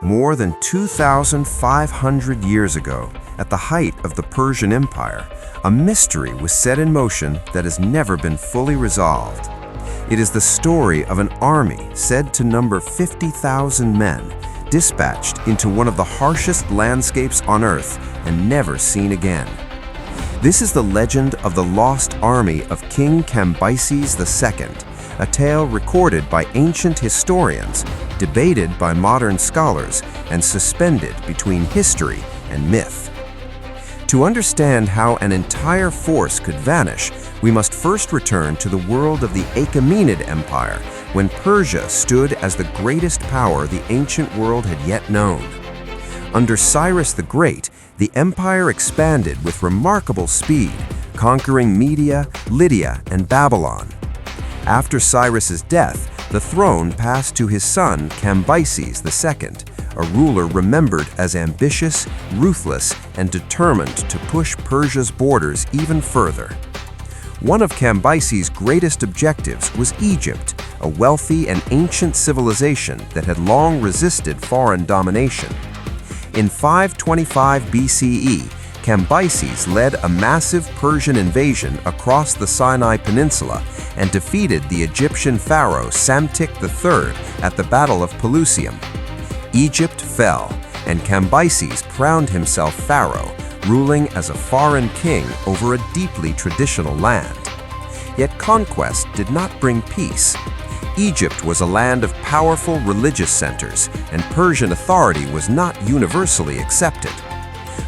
More than 2,500 years ago, at the height of the Persian Empire, a mystery was set in motion that has never been fully resolved. It is the story of an army said to number 50,000 men, dispatched into one of the harshest landscapes on Earth and never seen again. This is the legend of the lost army of King Cambyses II, a tale recorded by ancient historians, debated by modern scholars, and suspended between history and myth. To understand how an entire force could vanish, we must first return to the world of the Achaemenid Empire, when Persia stood as the greatest power the ancient world had yet known. Under Cyrus the Great, the empire expanded with remarkable speed, conquering Media, Lydia, and Babylon. After Cyrus's death, the throne passed to his son Cambyses II, a ruler remembered as ambitious, ruthless, and determined to push Persia's borders even further. One of Cambyses' greatest objectives was Egypt, a wealthy and ancient civilization that had long resisted foreign domination. In 525 BCE, Cambyses led a massive Persian invasion across the Sinai Peninsula and defeated the Egyptian pharaoh Psamtik III at the Battle of Pelusium. Egypt fell, and Cambyses crowned himself pharaoh, ruling as a foreign king over a deeply traditional land. Yet conquest did not bring peace. Egypt was a land of powerful religious centers, and Persian authority was not universally accepted.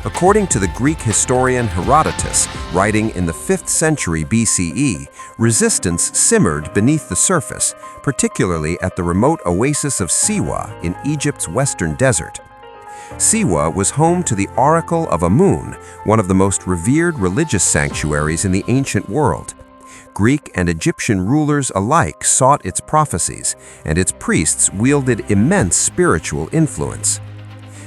According to the Greek historian Herodotus, writing in the 5th century BCE, resistance simmered beneath the surface, particularly at the remote oasis of Siwa in Egypt's western desert. Siwa was home to the Oracle of Amun, one of the most revered religious sanctuaries in the ancient world. Greek and Egyptian rulers alike sought its prophecies, and its priests wielded immense spiritual influence.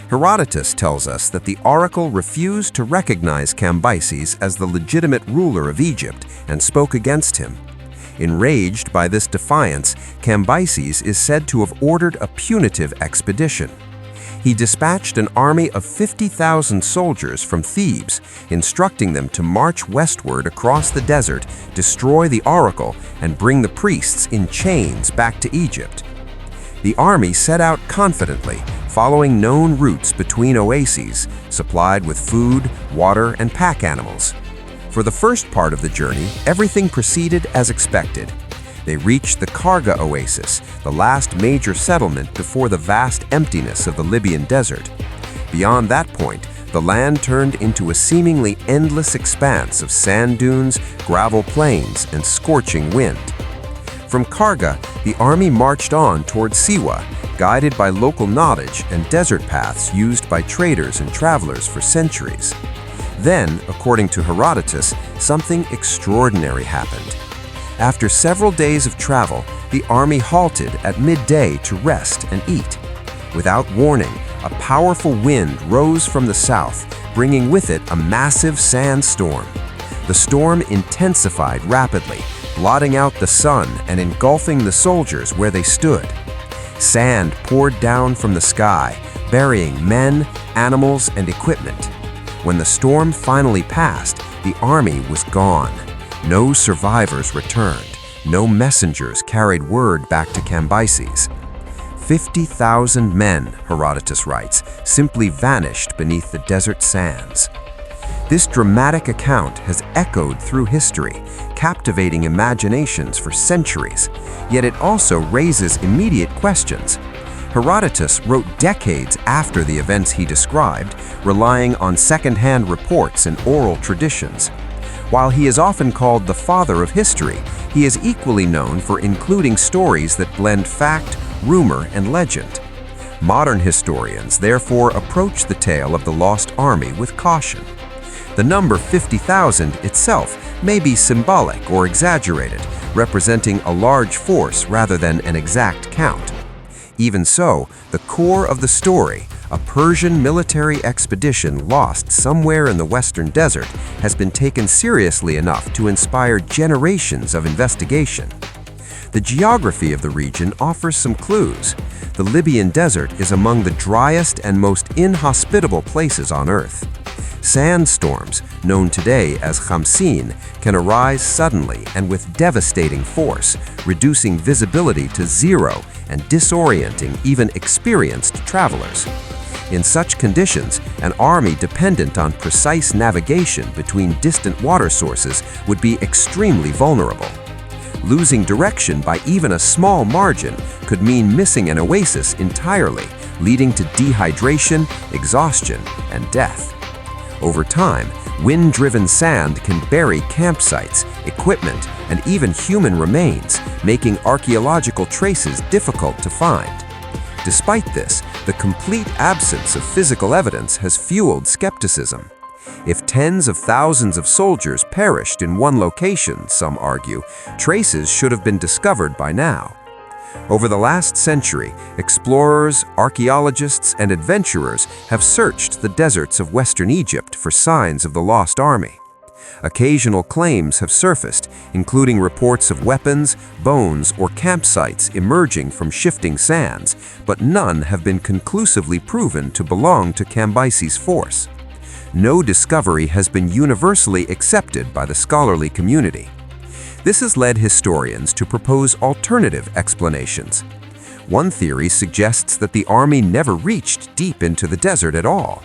Herodotus tells us that the oracle refused to recognize Cambyses as the legitimate ruler of Egypt and spoke against him. Enraged by this defiance, Cambyses is said to have ordered a punitive expedition. He dispatched an army of 50,000 soldiers from Thebes, instructing them to march westward across the desert, destroy the oracle, and bring the priests in chains back to Egypt. The army set out confidently, following known routes between oases, supplied with food, water, and pack animals. For the first part of the journey, everything proceeded as expected. They reached the Karga oasis, the last major settlement before the vast emptiness of the Libyan desert. Beyond that point, the land turned into a seemingly endless expanse of sand dunes, gravel plains, and scorching wind. From Karga, the army marched on toward Siwa, guided by local knowledge and desert paths used by traders and travelers for centuries. Then, according to Herodotus, something extraordinary happened. After several days of travel, the army halted at midday to rest and eat. Without warning, a powerful wind rose from the south, bringing with it a massive sandstorm. The storm intensified rapidly, blotting out the sun and engulfing the soldiers where they stood. Sand poured down from the sky, burying men, animals, and equipment. When the storm finally passed, the army was gone. No survivors returned. No messengers carried word back to Cambyses. 50,000 men, Herodotus writes, simply vanished beneath the desert sands. This dramatic account has echoed through history, captivating imaginations for centuries, yet it also raises immediate questions. Herodotus wrote decades after the events he described, relying on second-hand reports and oral traditions. While he is often called the father of history, he is equally known for including stories that blend fact, rumor, and legend. Modern historians therefore approach the tale of the lost army with caution. The number 50,000 itself may be symbolic or exaggerated, representing a large force rather than an exact count. Even so, the core of the story, a Persian military expedition lost somewhere in the western desert, has been taken seriously enough to inspire generations of investigation. The geography of the region offers some clues. The Libyan desert is among the driest and most inhospitable places on Earth. Sandstorms, known today as khamsin, can arise suddenly and with devastating force, reducing visibility to zero and disorienting even experienced travelers. In such conditions, an army dependent on precise navigation between distant water sources would be extremely vulnerable. Losing direction by even a small margin could mean missing an oasis entirely, leading to dehydration, exhaustion, and death. Over time, wind-driven sand can bury campsites, equipment, and even human remains, making archaeological traces difficult to find. Despite this, the complete absence of physical evidence has fueled skepticism. If tens of thousands of soldiers perished in one location, some argue, traces should have been discovered by now. Over the last century, explorers, archaeologists, and adventurers have searched the deserts of Western Egypt for signs of the lost army. Occasional claims have surfaced, including reports of weapons, bones, or campsites emerging from shifting sands, but none have been conclusively proven to belong to Cambyses' force. No discovery has been universally accepted by the scholarly community. This has led historians to propose alternative explanations. One theory suggests that the army never reached deep into the desert at all.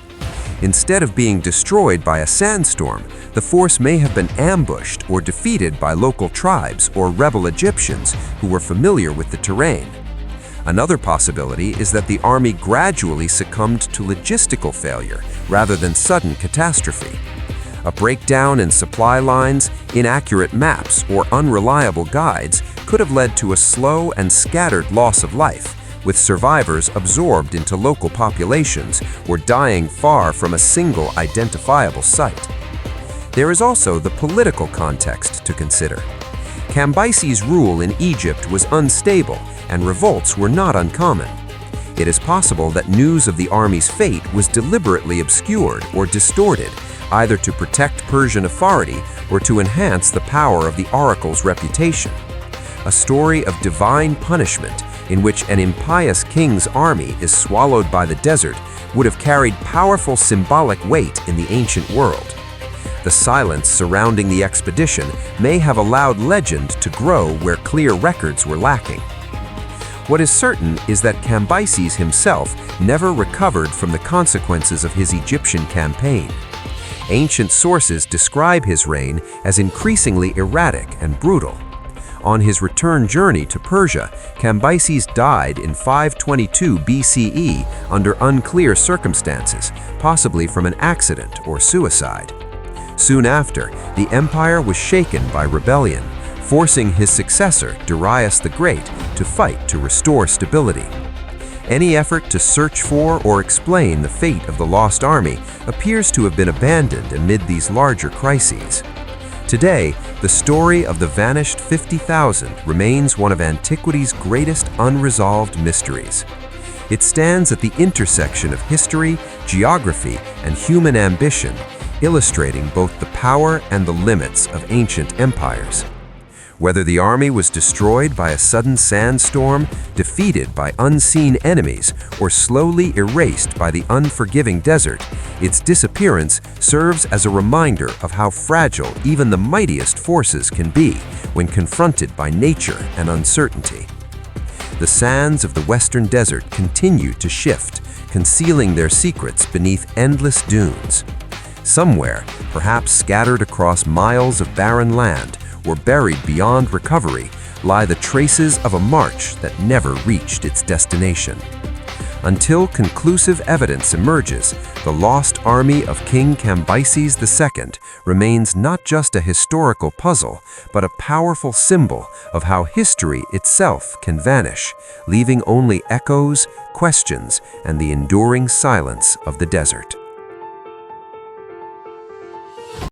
Instead of being destroyed by a sandstorm, the force may have been ambushed or defeated by local tribes or rebel Egyptians who were familiar with the terrain. Another possibility is that the army gradually succumbed to logistical failure rather than sudden catastrophe. A breakdown in supply lines, inaccurate maps, or unreliable guides could have led to a slow and scattered loss of life, with survivors absorbed into local populations or dying far from a single identifiable site. There is also the political context to consider. Cambyses' rule in Egypt was unstable, and revolts were not uncommon. It is possible that news of the army's fate was deliberately obscured or distorted, either to protect Persian authority or to enhance the power of the oracle's reputation. A story of divine punishment in which an impious king's army is swallowed by the desert would have carried powerful symbolic weight in the ancient world. The silence surrounding the expedition may have allowed legend to grow where clear records were lacking. What is certain is that Cambyses himself never recovered from the consequences of his Egyptian campaign. Ancient sources describe his reign as increasingly erratic and brutal. On his return journey to Persia, Cambyses died in 522 BCE under unclear circumstances, possibly from an accident or suicide. Soon after, the empire was shaken by rebellion, forcing his successor, Darius the Great, to fight to restore stability. Any effort to search for or explain the fate of the lost army appears to have been abandoned amid these larger crises. Today, the story of the vanished 50,000 remains one of antiquity's greatest unresolved mysteries. It stands at the intersection of history, geography, and human ambition, illustrating both the power and the limits of ancient empires. Whether the army was destroyed by a sudden sandstorm, defeated by unseen enemies, or slowly erased by the unforgiving desert, its disappearance serves as a reminder of how fragile even the mightiest forces can be when confronted by nature and uncertainty. The sands of the western desert continue to shift, concealing their secrets beneath endless dunes. Somewhere, perhaps scattered across miles of barren land, or buried beyond recovery, lie the traces of a march that never reached its destination. Until conclusive evidence emerges, the lost army of King Cambyses II remains not just a historical puzzle, but a powerful symbol of how history itself can vanish, leaving only echoes, questions, and the enduring silence of the desert.